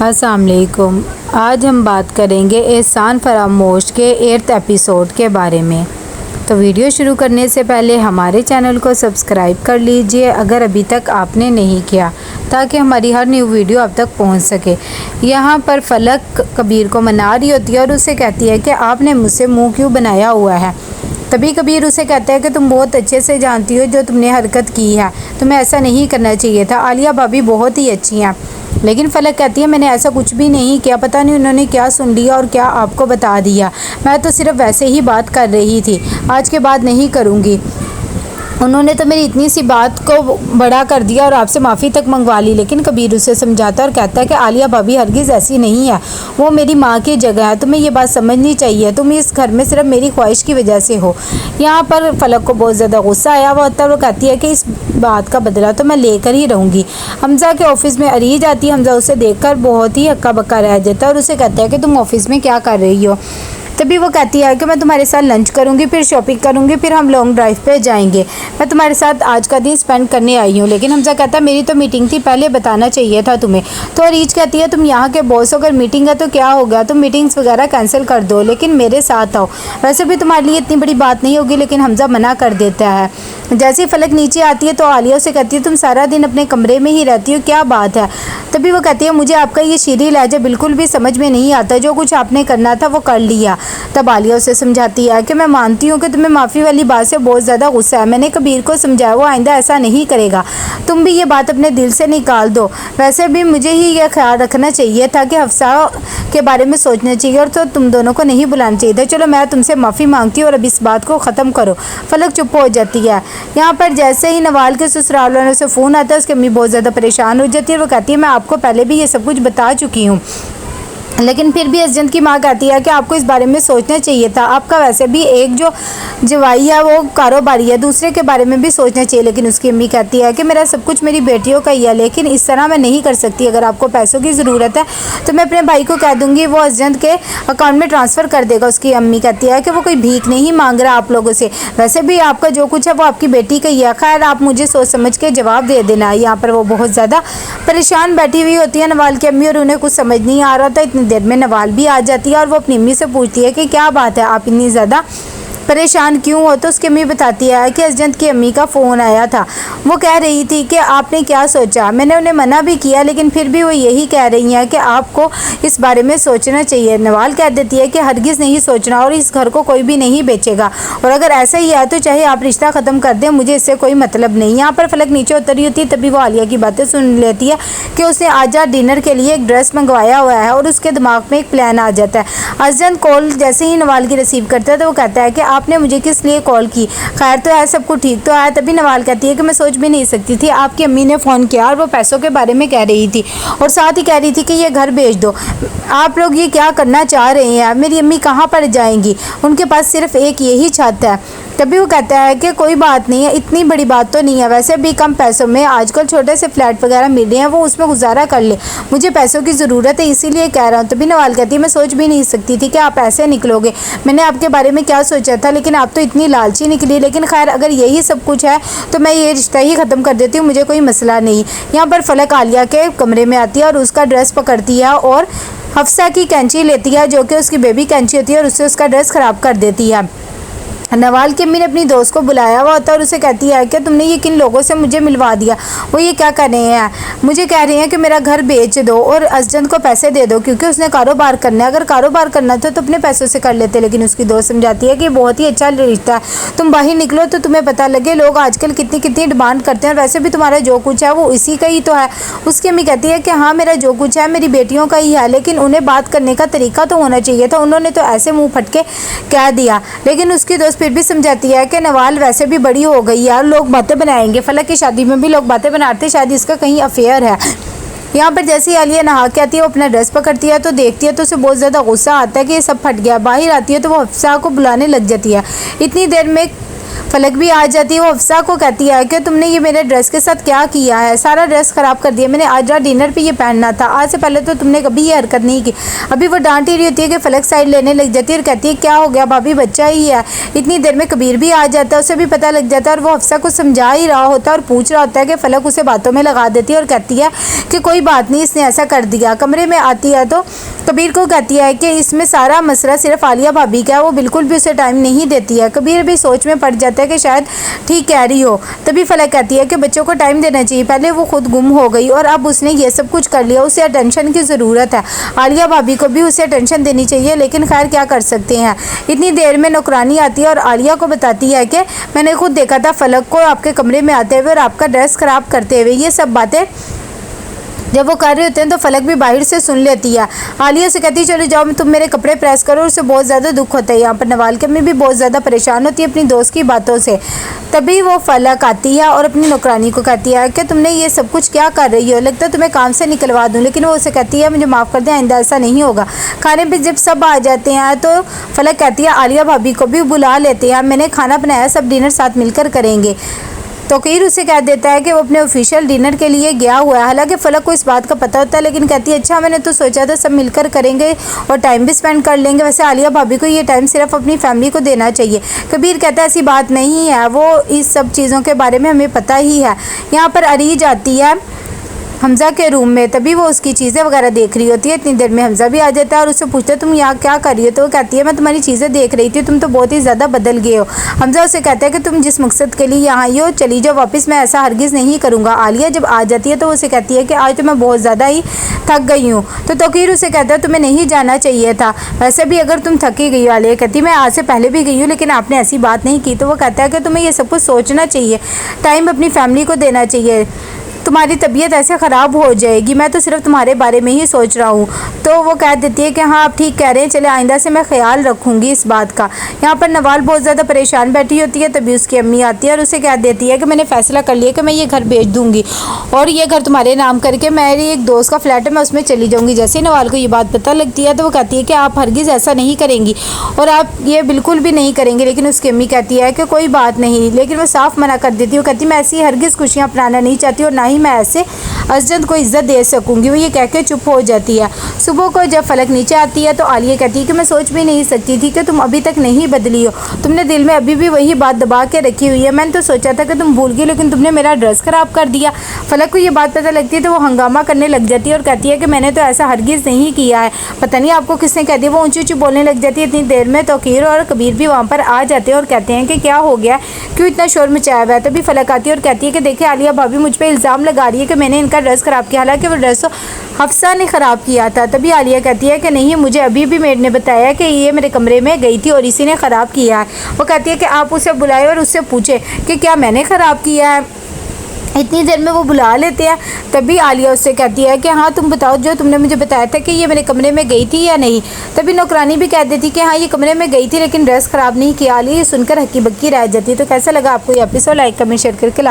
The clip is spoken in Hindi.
अस्सलाम वालेकुम। आज हम बात करेंगे एहसान फरामोश के 8th एपिसोड के बारे में। तो वीडियो शुरू करने से पहले हमारे चैनल को सब्सक्राइब कर लीजिए अगर अभी तक आपने नहीं किया, ताकि हमारी हर न्यू वीडियो अब तक पहुंच सके। यहाँ पर फलक कबीर को मना रही होती है और उसे कहती है कि आपने मुझसे मुंह क्यों बनाया हुआ है। तभी कबीर उसे कहता है कि तुम बहुत अच्छे से जानती हो जो तुमने हरकत की है, तुम्हें ऐसा नहीं करना चाहिए था। आलिया भाभी बहुत ही अच्छी हैं। लेकिन फलक कहती है मैंने ऐसा कुछ भी नहीं किया, पता नहीं उन्होंने क्या सुन लिया और क्या आपको बता दिया। मैं तो सिर्फ वैसे ही बात कर रही थी, आज के बाद नहीं करूँगी। उन्होंने तो मेरी इतनी सी बात को बड़ा कर दिया और आपसे माफ़ी तक मंगवा ली। लेकिन कबीर उसे समझाता और कहता है कि आलिया भाभी हरगिज़ ऐसी नहीं है, वो मेरी माँ की जगह है, तुम्हें ये बात समझनी चाहिए। तुम इस घर में सिर्फ मेरी ख्वाहिश की वजह से हो। यहाँ पर फलक को बहुत ज़्यादा गुस्सा आया हुआ होता है। वो कहती है कि इस बात का बदला तो मैं लेकर ही रहूँगी। हमज़ा के ऑफिस में अरीज आती है। हमज़ा उसे देखकर बहुत ही हक्का बक्का रह जाता है और उसे कहता है कि तुम ऑफिस में क्या कर रही हो। तभी वो कहती है कि मैं तुम्हारे साथ लंच करूंगी, फिर शॉपिंग करूंगी, फिर हम लॉन्ग ड्राइव पे जाएंगे। मैं तुम्हारे साथ आज का दिन स्पेंड करने आई हूँ। लेकिन हमजा कहता है मेरी तो मीटिंग थी, पहले बताना चाहिए था तुम्हें। तो अरीज कहती है तुम यहाँ के बॉस हो, अगर मीटिंग है तो क्या हो गया, तुम मीटिंग्स वगैरह कैंसिल कर दो, लेकिन मेरे साथ आओ। वैसे भी तुम्हारे लिए इतनी बड़ी बात नहीं होगी। लेकिन हमजा मना कर देता है। जैसे ही फलक नीचे आती है तो आलिया उसे कहती है तुम सारा दिन अपने कमरे में ही रहती हो, क्या बात है। तभी वो कहती है मुझे आपका ये शीरी लहजा बिल्कुल भी समझ में नहीं आता, जो कुछ आपने करना था वो कर लिया। तब आलिया उसे समझाती है कि मैं मानती हूँ कि तुम्हें माफ़ी वाली बात से बहुत ज़्यादा गुस्सा है। मैंने कबीर को समझाया, वो आइंदा ऐसा नहीं करेगा। तुम भी ये बात अपने दिल से निकाल दो। वैसे भी मुझे ही यह ख्याल रखना चाहिए था कि हफ्सा के बारे में सोचना चाहिए और तो तुम दोनों को नहीं बुलाना चाहिए था। चलो मैं तुमसे माफ़ी मांगती हूँ और अब इस बात को ख़त्म करो। फलक चुप हो जाती है। यहाँ पर जैसे ही नवाल के ससुराल वालों से फ़ोन आता है, उसकी अम्मी बहुत ज़्यादा परेशान हो जाती है। वो कहती है मैं आपको पहले भी ये सब कुछ बता चुकी हूँ। लेकिन फिर भी असजन की माँ कहती है कि आपको इस बारे में सोचना चाहिए था। आपका वैसे भी एक जो जवाई है वो कारोबारी है, दूसरे के बारे में भी सोचना चाहिए। लेकिन उसकी अम्मी कहती है कि मेरा सब कुछ मेरी बेटियों का ही है, लेकिन इस तरह मैं नहीं कर सकती। अगर आपको पैसों की ज़रूरत है तो मैं अपने भाई को कह दूँगी, वो असजन के अकाउंट में ट्रांसफ़र कर देगा। उसकी अम्मी कहती है कि वो कोई भीख नहीं मांग रहा आप लोगों से, वैसे भी आपका जो कुछ है वो आपकी बेटी का ही है। खैर आप मुझे सोच समझ के जवाब दे देना। यहाँ पर वो बहुत ज़्यादा परेशान बैठी हुई होती है नवाल की अम्मी, और उन्हें कुछ समझ नहीं आ रहा था। इतनी देर में नवाल भी आ जाती है और वो अपनी अम्मी से पूछती है कि क्या बात है, आप इतनी ज़्यादा परेशान क्यों हो। तो उसकी अम्मी बताती है कि असजन की अम्मी का फ़ोन आया था। वो कह रही थी कि आपने क्या सोचा। मैंने उन्हें मना भी किया, लेकिन फिर भी वो यही कह रही हैं कि आपको इस बारे में सोचना चाहिए। नवाल कह देती है कि हरगिज़ नहीं सोचना और इस घर को कोई भी नहीं बेचेगा, और अगर ऐसा ही है तो चाहे आप रिश्ता ख़त्म कर दें, मुझे इससे कोई मतलब नहीं। यहाँ पर फलक नीचे उतरी होती है। तभी वो आलिया की बातें सुन लेती है कि उसने आज डिनर के लिए एक ड्रेस मंगवाया हुआ है और उसके दिमाग में एक प्लान आ जाता है। असजन कॉल जैसे ही नवाल की रिसीव करता है तो वो कहता है कि आपने मुझे किस लिए कॉल की, खैर तो है, सब कुछ ठीक तो है। तभी नवाल कहती है कि मैं सोच भी नहीं सकती थी, आपकी अम्मी ने फ़ोन किया और वो पैसों के बारे में कह रही थी और साथ ही कह रही थी कि ये घर बेच दो। आप लोग ये क्या करना चाह रहे हैं, मेरी अम्मी कहाँ पर जाएंगी, उनके पास सिर्फ एक यही छत है। तभी वो कहता है कि कोई बात नहीं है, इतनी बड़ी बात तो नहीं है, वैसे भी कम पैसों में आजकल छोटे से फ्लैट वगैरह मिल रहे हैं, वो उसमें गुजारा कर ले, मुझे पैसों की ज़रूरत है इसीलिए कह रहा हूँ। तभी नवाल कहती है मैं सोच भी नहीं सकती थी कि आप ऐसे निकलोगे, मैंने आपके बारे में क्या सोचा था, लेकिन आप तो इतनी लालची निकली। लेकिन खैर अगर यही सब कुछ है तो मैं ये रिश्ता ही ख़त्म कर देती हूँ, मुझे कोई मसला नहीं। यहाँ पर फलक आलिया के कमरे में आती है और उसका ड्रेस पकड़ती है और हफ्सा की कैंची लेती है, जो कि उसकी बेबी कैंची होती है, और उससे उसका ड्रेस ख़राब कर देती है। नवाल की अम्मी ने अपनी दोस्त को बुलाया हुआ होता है और उसे कहती है कि तुमने ये किन लोगों से मुझे मिलवा दिया, वो ये क्या कर रहे हैं, मुझे कह रहे हैं कि मेरा घर बेच दो और असजन को पैसे दे दो क्योंकि उसने कारोबार करना है, अगर कारोबार करना था तो अपने पैसों से कर लेते। लेकिन उसकी दोस्त समझाती है कि बहुत ही अच्छा रिश्ता है, तुम बाहर निकलो तो तुम्हें पता लगे लोग आजकल कितनी कितनी डिमांड करते हैं, और वैसे भी तुम्हारा जो कुछ है वो इसी का ही तो है। उसकी अम्मी कहती है कि हाँ मेरा जो कुछ है मेरी बेटियों का ही है, लेकिन उन्हें बात करने का तरीका तो होना चाहिए था, उन्होंने तो ऐसे मुँह फटके कह दिया। लेकिन उसकी दोस्त फिर भी समझाती है कि नवाल वैसे भी बड़ी हो गई यार, लोग बातें बनाएंगे, फलक की शादी में भी लोग बातें बनाते, शायद इसका कहीं अफेयर है। यहाँ पर जैसे ही आलिया नहा के आती है, वो अपना ड्रेस पकड़ती है तो देखती है तो उसे बहुत ज़्यादा गुस्सा आता है कि ये सब फट गया। बाहर आती है तो वो हफ्सा को बुलाने लग जाती है। इतनी देर में फलक भी आ जाती है। वो हफ्सा को कहती है कि तुमने ये मेरे ड्रेस के साथ क्या किया है, सारा ड्रेस ख़राब कर दिया। मैंने आज रात डिनर पे ये पहनना था, आज से पहले तो तुमने कभी ये हरकत नहीं की। अभी वो डांट ही रही होती है कि फलक साइड लेने लग जाती है और कहती है क्या हो गया भाभी, बच्चा ही है। इतनी देर में कबीर भी आ जाता है, उसे भी पता लग जाता है और वो हफ्सा को समझा ही रहा होता है और पूछ रहा होता है कि फलक उसे बातों में लगा देती है और कहती है कि कोई बात नहीं, इसने ऐसा कर दिया। कमरे में आती है तो कबीर को कहती है कि इसमें सारा मसला सिर्फ आलिया भाभी का है, वो बिल्कुल भी उसे टाइम नहीं देती है। कबीर भी सोच में पड़ जाता है कि शायद ठीक कह रही हो। तभी फलक कहती है कि बच्चों को टाइम देना चाहिए, पहले वो खुद गुम हो गई और अब उसने ये सब कुछ कर लिया, उसे अटेंशन की ज़रूरत है। आलिया भाभी को भी उसे अटेंशन देनी चाहिए, लेकिन खैर क्या कर सकते हैं। इतनी देर में नौकरानी आती है और आलिया को बताती है कि मैंने खुद देखा था फलक को आपके कमरे में आते हुए और आपका ड्रेस ख़राब करते हुए। ये सब बातें जब वो कर रहे होते हैं तो फलक भी बाहर से सुन लेती है। आलिया से कहती है चलो जाओ तुम मेरे कपड़े प्रेस करो। उसे बहुत ज़्यादा दुख होता है। यहाँ पर नवाल के में भी बहुत ज़्यादा परेशान होती है अपनी दोस्त की बातों से। तभी वो फलक आती है और अपनी नौकरानी को कहती है कि तुमने ये सब कुछ क्या कर रही हो, लगता है तुम्हें काम से निकलवा दूँ। लेकिन वो उसे कहती है मुझे माफ़ कर दें, आइंदा ऐसा नहीं होगा। खाने पर जब सब आ जाते हैं तो फलक कहती है आलिया भाभी को भी बुला लेते हैं, मैंने खाना बनाया, सब डिनर साथ मिलकर करेंगे। तोकीर उसे कह देता है कि वो अपने ऑफिशियल डिनर के लिए गया हुआ है। हालांकि फलक को इस बात का पता होता है, लेकिन कहती है अच्छा मैंने तो सोचा था सब मिलकर करेंगे और टाइम भी स्पेंड कर लेंगे। वैसे आलिया भाभी को ये टाइम सिर्फ अपनी फैमिली को देना चाहिए। कबीर कहता है ऐसी बात नहीं है, वो इस सब चीज़ों के बारे में हमें पता ही है। यहाँ पर अरीज आती है हमज़ा के रूम में, तभी वो उसकी चीज़ें वगैरह देख रही होती है। इतनी देर में हमज़ा भी आ जाता है और उससे पूछता है तुम यहाँ क्या कर रही हो। तो वो कहती है मैं तुम्हारी चीज़ें देख रही थी, तुम तो बहुत ही ज़्यादा बदल गए हो। हमज़ा उसे कहता है कि तुम जिस मकसद के लिए यहाँ आई हो चली जाओ वापस, मैं ऐसा हरगिज़ नहीं करूँगा। आलिया जब आ जाती है तो उसे कहती है कि आज तो मैं बहुत ज़्यादा ही थक गई हूँ। तो तोकीर उसे कहता है तुम्हें नहीं जाना चाहिए था, वैसे भी अगर तुम थकी गई हो। आलिया कहती मैं आज से पहले भी गई हूँ लेकिन आपने ऐसी बात नहीं की। तो वो कहता है कि तुम्हें ये सब कुछ सोचना चाहिए, टाइम अपनी फैमिली को देना चाहिए, तुम्हारी तबीयत ऐसे ख़राब हो जाएगी, मैं तो सिर्फ तुम्हारे बारे में ही सोच रहा हूँ। तो वो कह देती है कि हाँ आप ठीक कह रहे हैं, चले आइंदा से मैं ख्याल रखूँगी इस बात का। यहाँ पर नवाल बहुत ज़्यादा परेशान बैठी होती है, तभी उसकी अम्मी आती है और उसे कह देती है कि मैंने फ़ैसला कर लिया कि मैं ये घर बेच दूँगी और ये घर तुम्हारे नाम करके मेरी एक दोस्त का फ्लैट है, मैं उसमें चली जाऊँगी। जैसे ही नवाल को ये बात पता लगती है तो वो कहती है कि आप हरगिज़ ऐसा नहीं करेंगी और आप ये बिल्कुल भी नहीं करेंगे। लेकिन उसकी अम्मी कहती है कि कोई बात नहीं, लेकिन वो साफ मना कर देती है। वो कहती मैं ऐसी हरगिज़ खुशियाँ अपनाना नहीं चाहती और ना ही मैं ऐसे अजद को इज्जत दे सकूंगी। वो ये कह के चुप हो जाती है। सुबह को जब फलक नीचे आती है तो आलिया कहती है कि मैं सोच भी नहीं सकती थी कि तुम अभी तक नहीं बदली हो, तुमने दिल में अभी भी वही बात दबा के रखी हुई है। मैंने तो सोचा था कि तुम भूल गई, लेकिन तुमने मेरा ड्रेस ख़राब कर दिया। फलक को ये बात पता लगती है तो वो हंगामा करने लग जाती है और कहती है कि मैंने तो ऐसा हरगिज़ नहीं किया है, पता नहीं आपको किसने कह दिया। वो ऊँची ऊँची बोलने लग जाती है। इतनी देर में तोकीर और कबीर भी वहाँ पर आ जाते हैं और कहते हैं कि क्या हो गया, क्यों इतना शोर मचाया हुआ है। तभी फलक आती है और कहती है कि देखिए आलिया भाभी मुझ पर इल्ज़ाम लगा रही है कि मैंने इनका ड्रेस ख़राब किया, हालांकि वो ड्रेस तो हफ्सा ने ख़राब किया था। तभी आलिया कहती है कि नहीं, मुझे अभी भी मेड ने बताया कि ये मेरे कमरे में गई थी और इसी ने ख़राब किया है। वो कहती है कि आप उसे बुलाए और उससे पूछे कि क्या मैंने ख़राब किया है। इतनी देर में वो बुला लेते हैं। तभी आलिया उससे कहती है कि हाँ तुम बताओ जो तुमने मुझे बताया था कि ये मेरे कमरे में गई थी या नहीं। तभी नौकरानी भी कह देती कि हाँ ये कमरे में गई थी लेकिन ड्रेस ख़राब नहीं किया। आलिया सुनकर हक्की बक्की रह जाती है। तो कैसा लगा आपको ये एपिसोड, लाइक कमेंट शेयर करके